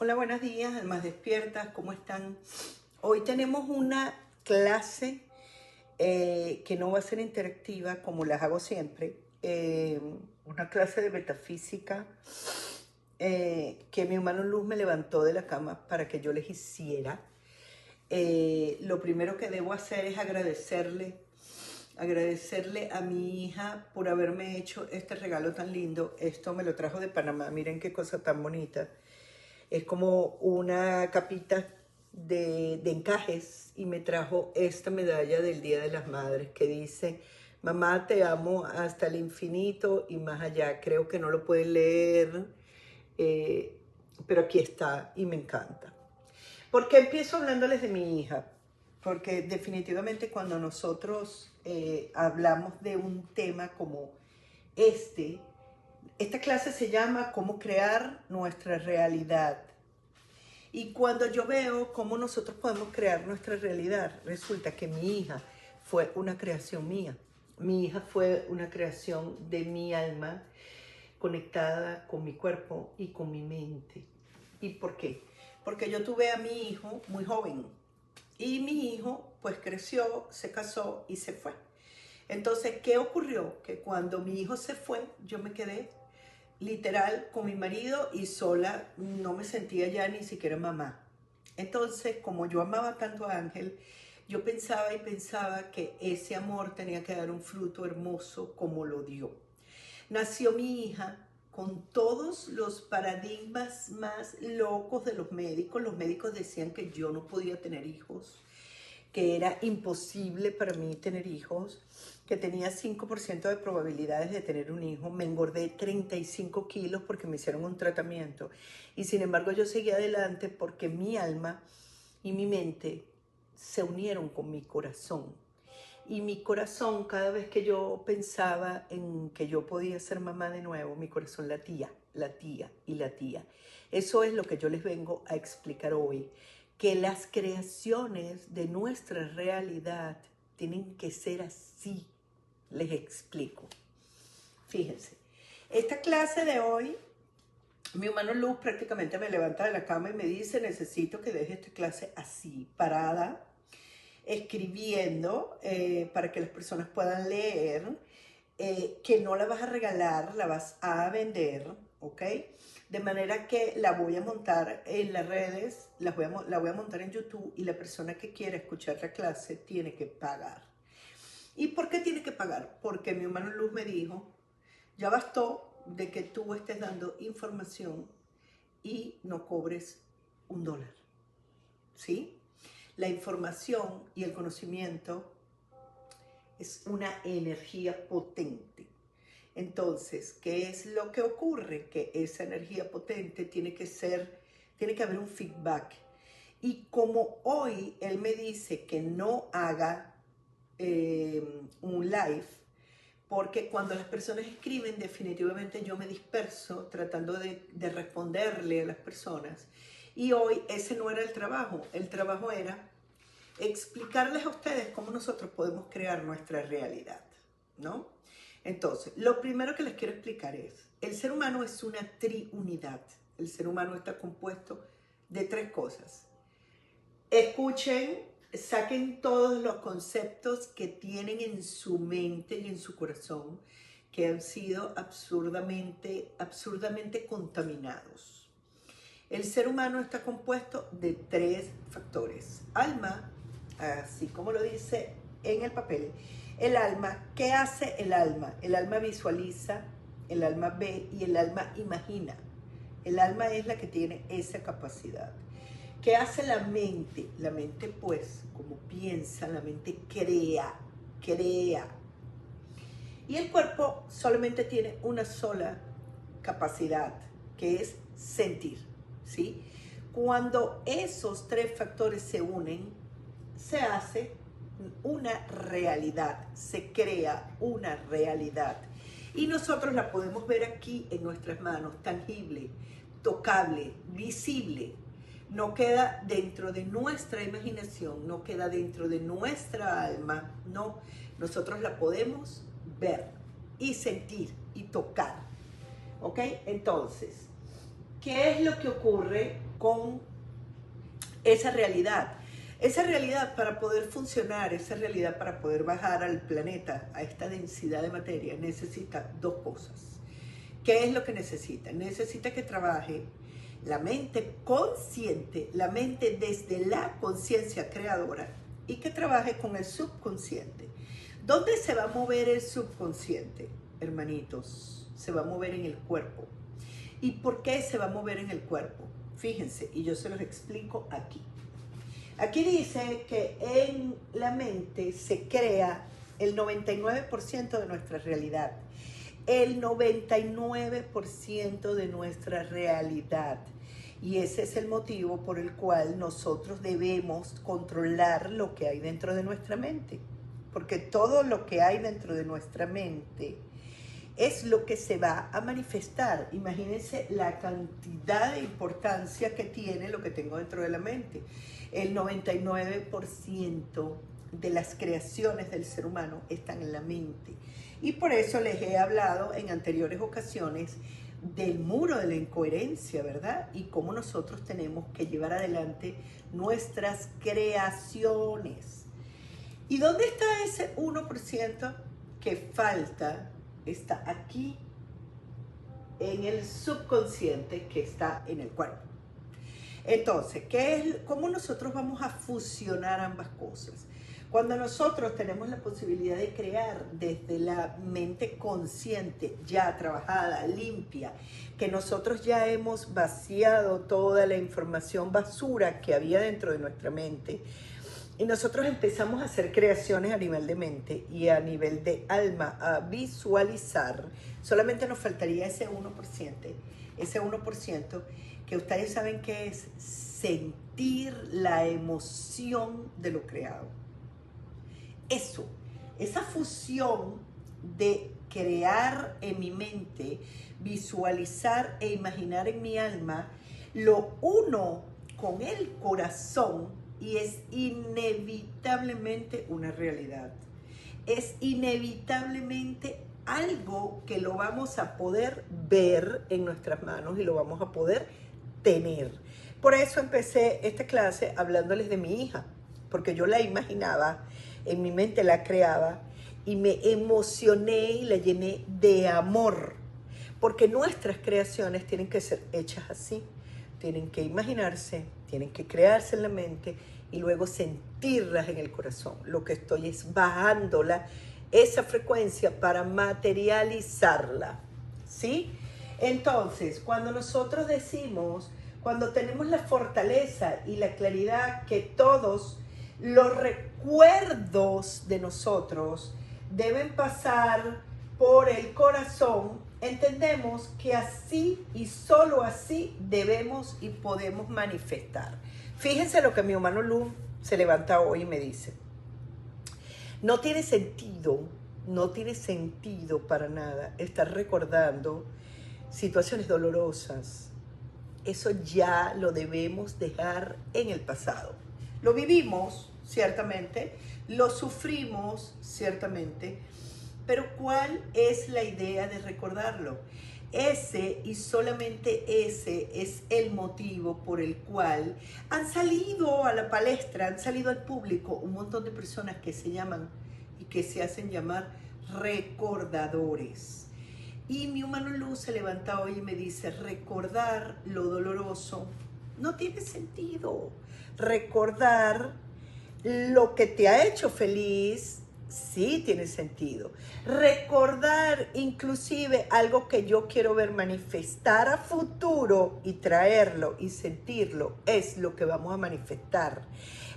Hola, buenos días, almas despiertas, ¿cómo están? Hoy tenemos una clase que no va a ser interactiva como las hago siempre, una clase de metafísica que mi hermano Luz me levantó de la cama para que yo les hiciera. Lo primero que debo hacer es agradecerle a mi hija por haberme hecho este regalo tan lindo. Esto me lo trajo de Panamá, miren qué cosa tan bonita. Es como una capita de encajes y me trajo esta medalla del Día de las Madres que dice: mamá, te amo hasta el infinito y más allá. Creo que no lo pueden leer, eh, pero aquí está y me encanta. ¿Por qué empiezo hablándoles de mi hija? Porque definitivamente cuando nosotros hablamos de un tema como esta clase se llama Cómo crear nuestra realidad. Y cuando yo veo cómo nosotros podemos crear nuestra realidad, resulta que mi hija fue una creación mía. Mi hija fue una creación de mi alma conectada con mi cuerpo y con mi mente. ¿Y por qué? Porque yo tuve a mi hijo muy joven y mi hijo pues creció, se casó y se fue. Entonces, ¿qué ocurrió? Que cuando mi hijo se fue, yo me quedé literal con mi marido y sola, no me sentía ya ni siquiera mamá. Entonces, como yo amaba tanto a Ángel, yo pensaba y pensaba que ese amor tenía que dar un fruto hermoso como lo dio. Nació mi hija con todos los paradigmas más locos de los médicos. Los médicos decían que yo no podía tener hijos, que era imposible para mí tener hijos, que tenía 5% de probabilidades de tener un hijo. Me engordé 35 kilos porque me hicieron un tratamiento. Y sin embargo yo seguí adelante porque mi alma y mi mente se unieron con mi corazón. Y mi corazón, cada vez que yo pensaba en que yo podía ser mamá de nuevo, mi corazón latía, latía y latía. Eso es lo que yo les vengo a explicar hoy, que las creaciones de nuestra realidad tienen que ser así. Les explico. Fíjense, esta clase de hoy, mi hermano Luz prácticamente me levanta de la cama y me dice: necesito que dejes esta clase así, parada, escribiendo, para que las personas puedan leer, que no la vas a regalar, la vas a vender, ¿ok? De manera que la voy a montar en las redes, la voy a montar en YouTube, y la persona que quiera escuchar la clase tiene que pagar. ¿Y por qué tiene que pagar? Porque mi hermano Luz me dijo: ya bastó de que tú estés dando información y no cobres $1, ¿sí? La información y el conocimiento es una energía potente. Entonces, ¿qué es lo que ocurre? Que esa energía potente tiene que haber un feedback. Y como hoy él me dice que no haga un live, porque cuando las personas escriben, definitivamente yo me disperso tratando de responderle a las personas. Y hoy ese no era el trabajo era explicarles a ustedes cómo nosotros podemos crear nuestra realidad, ¿no? Entonces, lo primero que les quiero explicar es: el ser humano es una triunidad. El ser humano está compuesto de 3 cosas. Escuchen, saquen todos los conceptos que tienen en su mente y en su corazón, que han sido absurdamente contaminados. El ser humano está compuesto de 3 factores. Alma, así como lo dice en el papel. El alma, ¿qué hace el alma? El alma visualiza, el alma ve y el alma imagina. El alma es la que tiene esa capacidad. ¿Qué hace la mente? La mente, pues, como piensa, la mente crea. Y el cuerpo solamente tiene una sola capacidad, que es sentir, ¿sí? Cuando esos 3 factores se unen, se hace una realidad, se crea una realidad. Y nosotros la podemos ver aquí en nuestras manos, tangible, tocable, visible. No queda dentro de nuestra imaginación, no queda dentro de nuestra alma, no. Nosotros la podemos ver y sentir y tocar, ¿ok? Entonces, ¿qué es lo que ocurre con esa realidad. Esa realidad para poder funcionar, esa realidad para poder bajar al planeta, a esta densidad de materia, necesita dos cosas. ¿Qué es lo que necesita? Necesita que trabaje la mente consciente, la mente desde la conciencia creadora, y que trabaje con el subconsciente. ¿Dónde se va a mover el subconsciente, hermanitos? Se va a mover en el cuerpo. ¿Y por qué se va a mover en el cuerpo? Fíjense, y yo se los explico aquí. Aquí dice que en la mente se crea el 99% de nuestra realidad. El 99% de nuestra realidad. Y ese es el motivo por el cual nosotros debemos controlar lo que hay dentro de nuestra mente. Porque todo lo que hay dentro de nuestra mente es lo que se va a manifestar. Imagínense la cantidad de importancia que tiene lo que tengo dentro de la mente. El 99% de las creaciones del ser humano están en la mente. Y por eso les he hablado en anteriores ocasiones del muro de la incoherencia, ¿verdad? Y cómo nosotros tenemos que llevar adelante nuestras creaciones. ¿Y dónde está ese 1% que falta? Está aquí, en el subconsciente, que está en el cuerpo. Entonces, ¿cómo nosotros vamos a fusionar ambas cosas? Cuando nosotros tenemos la posibilidad de crear desde la mente consciente, ya trabajada, limpia, que nosotros ya hemos vaciado toda la información basura que había dentro de nuestra mente, y nosotros empezamos a hacer creaciones a nivel de mente y a nivel de alma, a visualizar, solamente nos faltaría ese 1%, que ustedes saben que es sentir la emoción de lo creado. Eso, esa fusión de crear en mi mente, visualizar e imaginar en mi alma, lo uno con el corazón y es inevitablemente una realidad. Es inevitablemente algo que lo vamos a poder ver en nuestras manos y lo vamos a poder tener. Por eso empecé esta clase hablándoles de mi hija, porque yo la imaginaba, en mi mente la creaba y me emocioné y la llené de amor, porque nuestras creaciones tienen que ser hechas así, tienen que imaginarse, tienen que crearse en la mente y luego sentirlas en el corazón. Lo que estoy es bajándola, esa frecuencia, para materializarla, ¿sí? Entonces, cuando nosotros decimos, cuando tenemos la fortaleza y la claridad que todos los recuerdos de nosotros deben pasar por el corazón, entendemos que así y solo así debemos y podemos manifestar. Fíjense lo que mi humano Luz se levanta hoy y me dice. No tiene sentido para nada estar recordando situaciones dolorosas. Eso ya lo debemos dejar en el pasado. Lo vivimos, ciertamente, lo sufrimos, ciertamente, pero ¿cuál es la idea de recordarlo? Ese y solamente ese es el motivo por el cual han salido a la palestra, han salido al público un montón de personas que se llaman y que se hacen llamar recordadores. Y mi humano Luz se levanta hoy y me dice, recordar lo doloroso no tiene sentido. Recordar lo que te ha hecho feliz sí tiene sentido. Recordar inclusive algo que yo quiero ver manifestar a futuro y traerlo y sentirlo es lo que vamos a manifestar.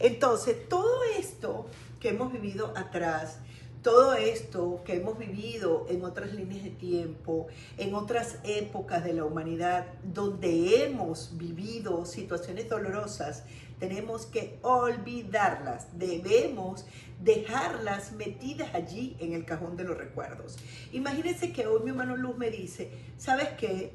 Entonces, todo esto que hemos vivido atrás, todo esto que hemos vivido en otras líneas de tiempo, en otras épocas de la humanidad, donde hemos vivido situaciones dolorosas, tenemos que olvidarlas, debemos dejarlas metidas allí en el cajón de los recuerdos. Imagínense que hoy mi hermano Luz me dice, ¿sabes qué?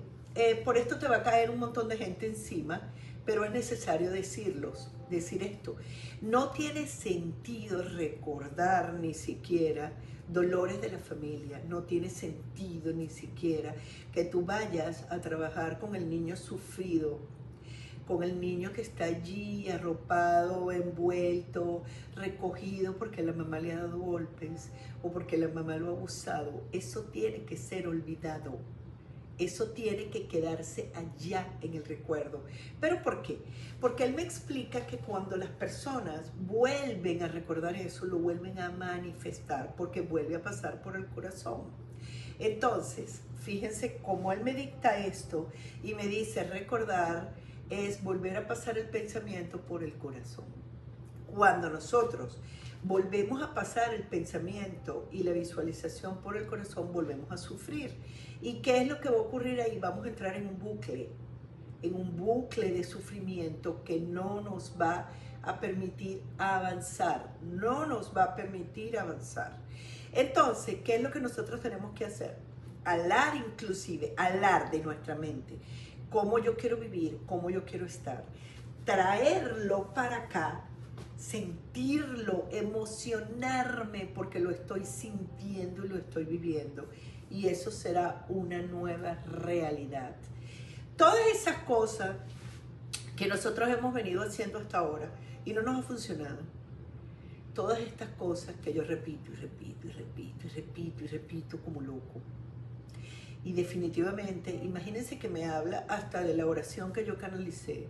Por esto te va a caer un montón de gente encima, pero es necesario decir esto. No tiene sentido recordar ni siquiera dolores de la familia, no tiene sentido ni siquiera que tú vayas a trabajar con el niño sufrido, con el niño que está allí arropado, envuelto, recogido porque la mamá le ha dado golpes o porque la mamá lo ha abusado. Eso tiene que ser olvidado. Eso tiene que quedarse allá en el recuerdo. ¿Pero por qué? Porque él me explica que cuando las personas vuelven a recordar eso, lo vuelven a manifestar porque vuelve a pasar por el corazón. Entonces, fíjense cómo él me dicta esto y me dice recordar es volver a pasar el pensamiento por el corazón. Cuando nosotros volvemos a pasar el pensamiento y la visualización por el corazón, volvemos a sufrir. ¿Y qué es lo que va a ocurrir ahí? Vamos a entrar en un bucle de sufrimiento que no nos va a permitir avanzar, no nos va a permitir avanzar. Entonces, ¿qué es lo que nosotros tenemos que hacer? Hablar de nuestra mente, cómo yo quiero vivir, cómo yo quiero estar, traerlo para acá, sentirlo, emocionarme porque lo estoy sintiendo y lo estoy viviendo. Y eso será una nueva realidad. Todas esas cosas que nosotros hemos venido haciendo hasta ahora y no nos ha funcionado. Todas estas cosas que yo repito y repito y repito y repito y repito como loco. Y definitivamente, imagínense que me habla hasta de la oración que yo canalicé.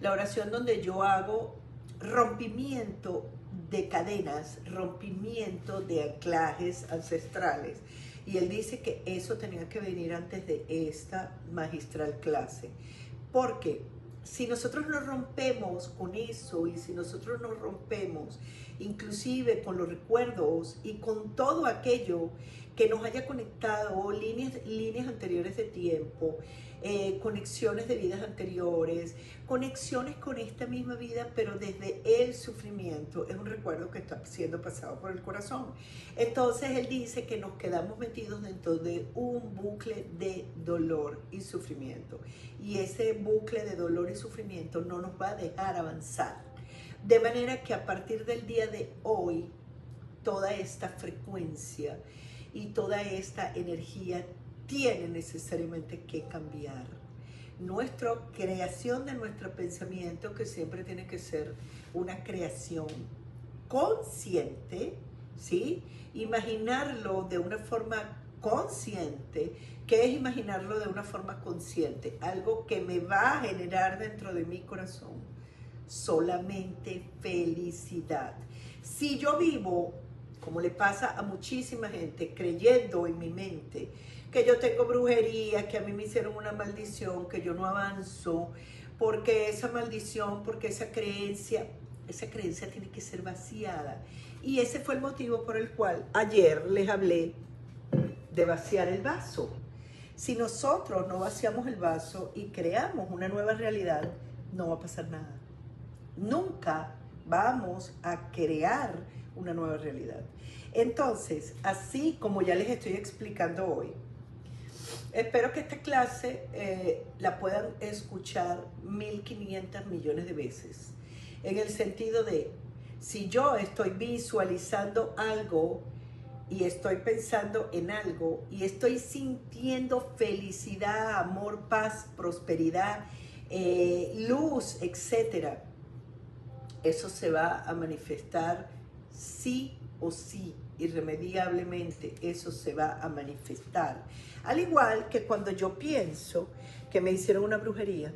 La oración donde yo hago rompimiento de cadenas, rompimiento de anclajes ancestrales. Y él dice que eso tenía que venir antes de esta magistral clase. Porque si nosotros nos rompemos con eso y si nosotros nos rompemos inclusive con los recuerdos y con todo aquello que nos haya conectado, líneas anteriores de tiempo, conexiones de vidas anteriores, conexiones con esta misma vida, pero desde el sufrimiento, es un recuerdo que está siendo pasado por el corazón. Entonces él dice que nos quedamos metidos dentro de un bucle de dolor y sufrimiento. Y ese bucle de dolor y sufrimiento no nos va a dejar avanzar. De manera que a partir del día de hoy, toda esta frecuencia y toda esta energía tiene necesariamente que cambiar. Nuestra creación de nuestro pensamiento, que siempre tiene que ser una creación consciente, ¿sí? Imaginarlo de una forma consciente. ¿Qué es imaginarlo de una forma consciente? Algo que me va a generar dentro de mi corazón solamente felicidad. Si yo vivo, como le pasa a muchísima gente, creyendo en mi mente que yo tengo brujería, que a mí me hicieron una maldición, que yo no avanzo, porque esa maldición, porque esa creencia tiene que ser vaciada. Y ese fue el motivo por el cual ayer les hablé de vaciar el vaso. Si nosotros no vaciamos el vaso y creamos una nueva realidad, no va a pasar nada. Nunca vamos a crear una nueva realidad. Entonces, así como ya les estoy explicando hoy, espero que esta clase la puedan escuchar 1500 millones de veces. En el sentido de, si yo estoy visualizando algo y estoy pensando en algo y estoy sintiendo felicidad, amor, paz, prosperidad, luz, etcétera, eso se va a manifestar sí o sí, irremediablemente eso se va a manifestar. Al igual que cuando yo pienso que me hicieron una brujería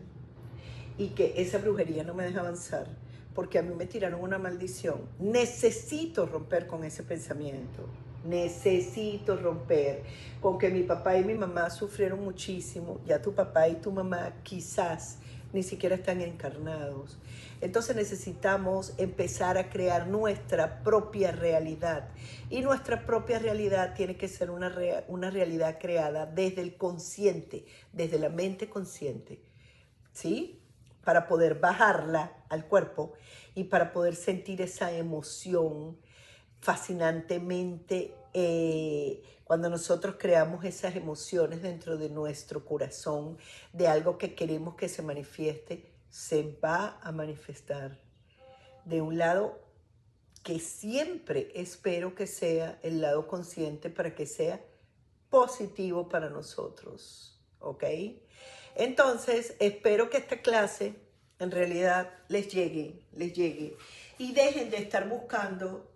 y que esa brujería no me deja avanzar porque a mí me tiraron una maldición, necesito romper con ese pensamiento. Necesito romper con que mi papá y mi mamá sufrieron muchísimo. Ya tu papá y tu mamá quizás ni siquiera están encarnados. Entonces necesitamos empezar a crear nuestra propia realidad. Y nuestra propia realidad tiene que ser una realidad creada desde el consciente, desde la mente consciente, ¿sí? Para poder bajarla al cuerpo y para poder sentir esa emoción fascinantemente. Cuando nosotros creamos esas emociones dentro de nuestro corazón de algo que queremos que se manifieste, se va a manifestar de un lado que siempre espero que sea el lado consciente para que sea positivo para nosotros, ¿ok? Entonces, espero que esta clase en realidad les llegue, les llegue. Y dejen de estar buscando.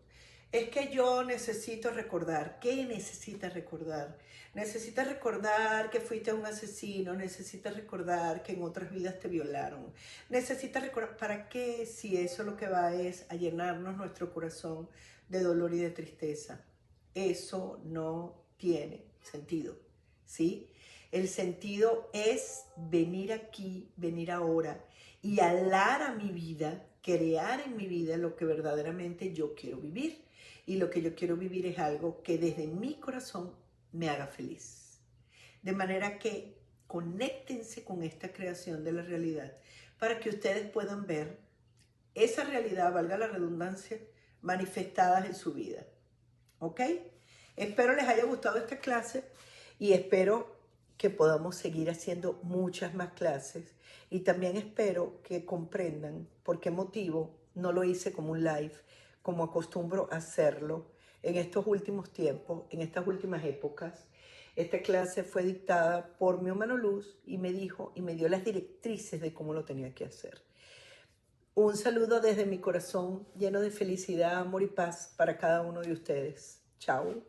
Es que yo necesito recordar. ¿Qué necesitas recordar? Necesitas recordar que fuiste un asesino, necesitas recordar que en otras vidas te violaron. Necesitas recordar, ¿para qué? Si eso lo que va es a llenarnos nuestro corazón de dolor y de tristeza. Eso no tiene sentido, ¿sí? El sentido es venir aquí, venir ahora y alar a mi vida, crear en mi vida lo que verdaderamente yo quiero vivir. Y lo que yo quiero vivir es algo que desde mi corazón me haga feliz. De manera que conéctense con esta creación de la realidad para que ustedes puedan ver esa realidad, valga la redundancia, manifestadas en su vida. ¿Ok? Espero les haya gustado esta clase y espero que podamos seguir haciendo muchas más clases. Y también espero que comprendan por qué motivo no lo hice como un live, como acostumbro a hacerlo en estos últimos tiempos, en estas últimas épocas. Esta clase fue dictada por mi hermano Luz y me dijo y me dio las directrices de cómo lo tenía que hacer. Un saludo desde mi corazón lleno de felicidad, amor y paz para cada uno de ustedes. Chao.